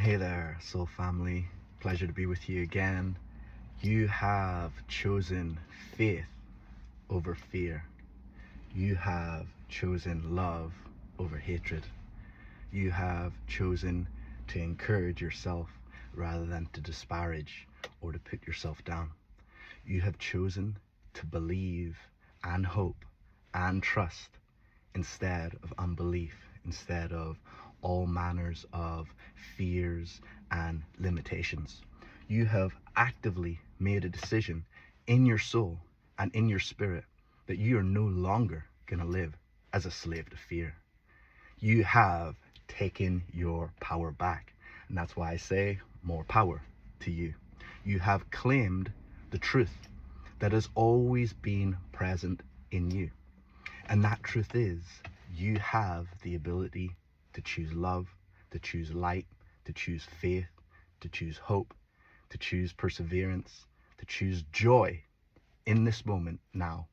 Hey there, soul family. Pleasure to be with you again. You have chosen faith over fear. You have chosen love over hatred. You have chosen to encourage yourself rather than to disparage or to put yourself down. You have chosen to believe and hope and trust instead of unbelief, instead of all manners of fears and limitations. You have actively made a decision in your soul and in your spirit that you are no longer going to live as a slave to fear. You have taken your power back. And that's why I say more power to you. You have claimed the truth that has always been present in you. And that truth is, you have the ability to choose love, to choose light, to choose faith, to choose hope, to choose perseverance, to choose joy in this moment now.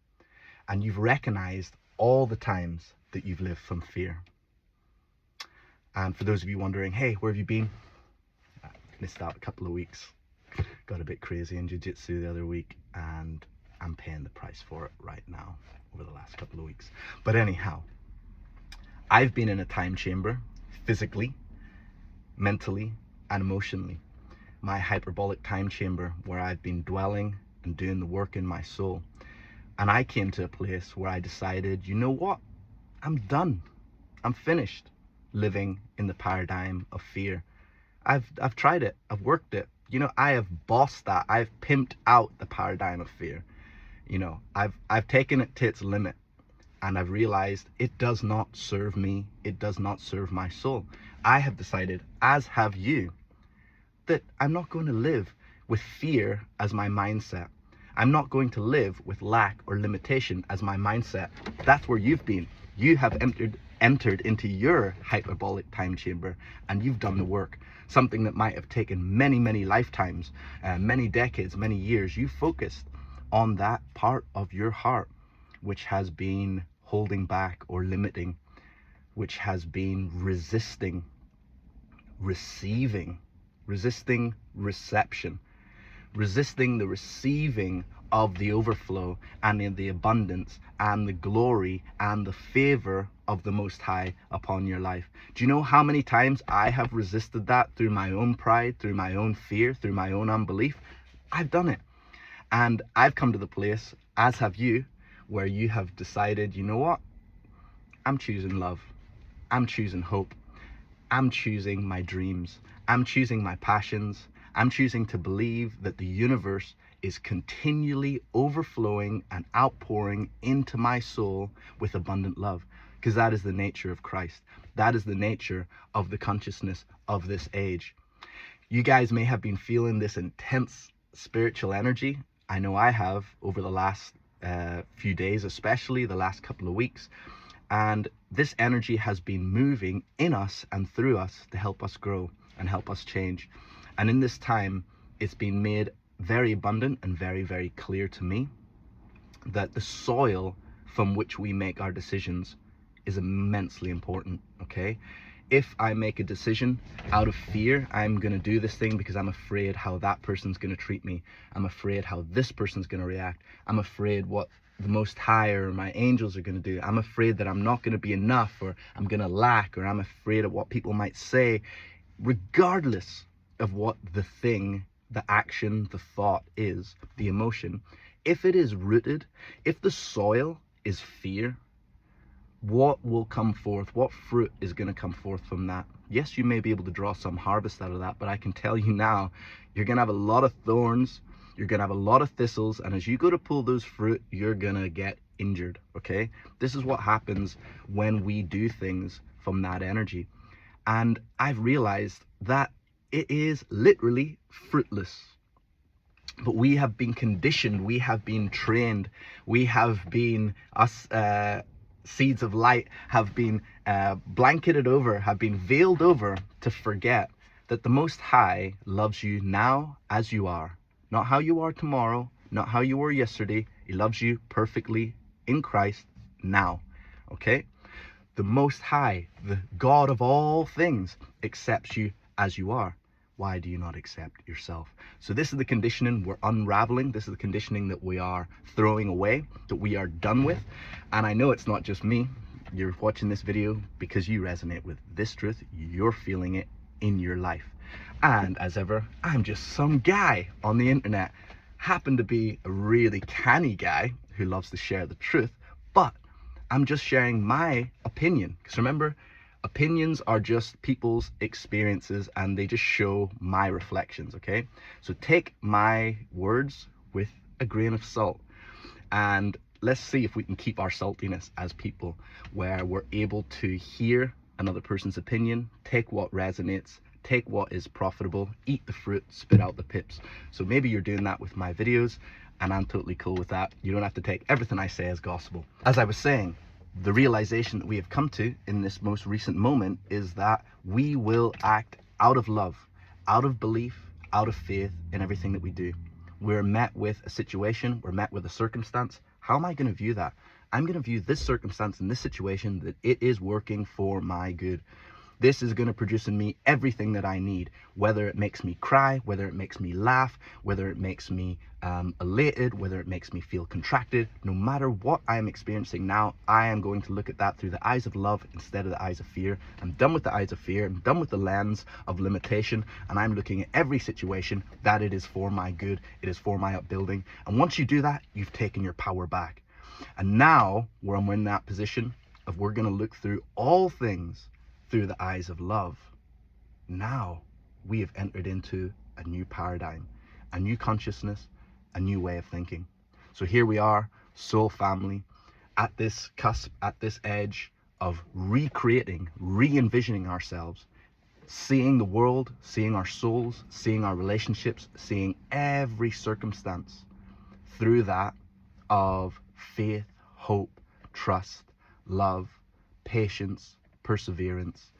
And you've recognized all the times that you've lived from fear. And for those of you wondering, hey, where have you been? I missed out a couple of weeks. Got a bit crazy in jiu-jitsu the other week, and I'm paying the price for it right now over the last couple of weeks. But anyhow, I've been in a time chamber, physically, mentally, and emotionally. My hyperbolic time chamber where I've been dwelling and doing the work in my soul. And I came to a place where I decided, you know what? I'm done. I'm finished living in the paradigm of fear. I've tried it. I've worked it. I have bossed that. I've pimped out the paradigm of fear. I've taken it to its limit, and I've realized it does not serve me. It does not serve my soul. I have decided, as have you, that I'm not going to live with fear as my mindset. I'm not going to live with lack or limitation as my mindset. That's where you've been. You have entered into your hyperbolic time chamber, and you've done the work. Something that might have taken many, many lifetimes, many decades, many years. You focused on that part of your heart which has been holding back or limiting, which has been resisting receiving, resisting reception, resisting the receiving of the overflow and in the abundance and the glory and the favor of the Most High upon your life. Do you know how many times I have resisted that through my own pride, through my own fear, through my own unbelief? I've done it. And I've come to the place, as have you, where you have decided, you know what? I'm choosing love. I'm choosing hope. I'm choosing my dreams. I'm choosing my passions. I'm choosing to believe that the universe is continually overflowing and outpouring into my soul with abundant love, because that is the nature of Christ. That is the nature of the consciousness of this age. You guys may have been feeling this intense spiritual energy. I know I have over the last few days, especially the last couple of weeks. And this energy has been moving in us and through us to help us grow and help us change. And in this time, it's been made very abundant and very, very clear to me that the soil from which we make our decisions is immensely important, okay? If I make a decision out of fear, I'm going to do this thing because I'm afraid how that person's going to treat me. I'm afraid how this person's going to react. I'm afraid what the Most High or my angels are going to do. I'm afraid that I'm not going to be enough, or I'm going to lack, or I'm afraid of what people might say. Regardless of what the thing, the action, the thought is, the emotion, if it is rooted, if the soil is fear, what will come forth? What fruit is going to come forth from that? Yes, you may be able to draw some harvest out of that, but I can tell you now, you're going to have a lot of thorns, you're going to have a lot of thistles, and as you go to pull those fruit, you're going to get injured, okay? This is what happens when we do things from that energy. And I've realized that it is literally fruitless. But we have been conditioned, we have been trained, we have been, seeds of light have been blanketed over, have been veiled over to forget that the Most High loves you now as you are. Not how you are tomorrow, not how you were yesterday. He loves you perfectly in Christ now, okay? The Most High, the God of all things, accepts you as you are, why do you not accept yourself? So this is the conditioning we're unraveling. This is the conditioning that we are throwing away, that we are done with. And I know it's not just me. You're watching this video because you resonate with this truth. You're feeling it in your life. And as ever, I'm just some guy on the internet, happen to be a really canny guy who loves to share the truth, but I'm just sharing my opinion. Because remember, opinions are just people's experiences and they just show my reflections, okay? So take my words with a grain of salt, and let's see if we can keep our saltiness as people, where we're able to hear another person's opinion, take what resonates, take what is profitable, eat the fruit, spit out the pips. So maybe you're doing that with my videos, and I'm totally cool with that. You don't have to take everything I say as gospel. As I was saying, the realization that we have come to in this most recent moment is that we will act out of love, out of belief, out of faith in everything that we do. We're met with a situation, we're met with a circumstance. How am I going to view that? I'm going to view this circumstance and this situation that it is working for my good. This is going to produce in me everything that I need, whether it makes me cry, whether it makes me laugh, whether it makes me elated, whether it makes me feel contracted. No matter what I am experiencing now, I am going to look at that through the eyes of love instead of the eyes of fear. I'm done with the eyes of fear. I'm done with the lens of limitation, and I'm looking at every situation that it is for my good. It is for my upbuilding. And once you do that, you've taken your power back. And now, where I'm in that position of we're going to look through all things through the eyes of love. Now we have entered into a new paradigm, a new consciousness, a new way of thinking. So here we are, soul family, at this cusp, at this edge of recreating, re-envisioning ourselves, seeing the world, seeing our souls, seeing our relationships, seeing every circumstance through that of faith, hope, trust, love, patience, perseverance,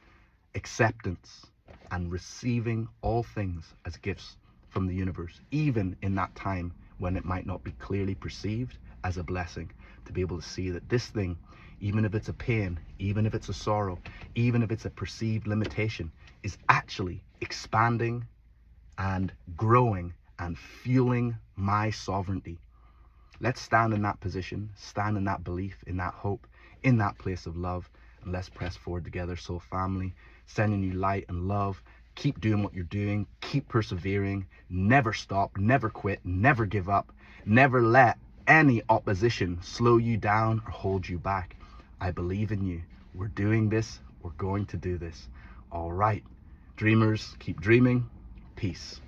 acceptance, and receiving all things as gifts from the universe, even in that time when it might not be clearly perceived as a blessing, to be able to see that this thing, even if it's a pain, even if it's a sorrow, even if it's a perceived limitation, is actually expanding and growing and fueling my sovereignty. Let's stand in that position, stand in that belief, in that hope, in that place of love, and let's press forward together, soul family, sending you light and love. Keep doing what you're doing, keep persevering, never stop, never quit, never give up, never let any opposition slow you down or hold you back. I believe in you. We're doing this, we're going to do this. All right, dreamers, keep dreaming. Peace.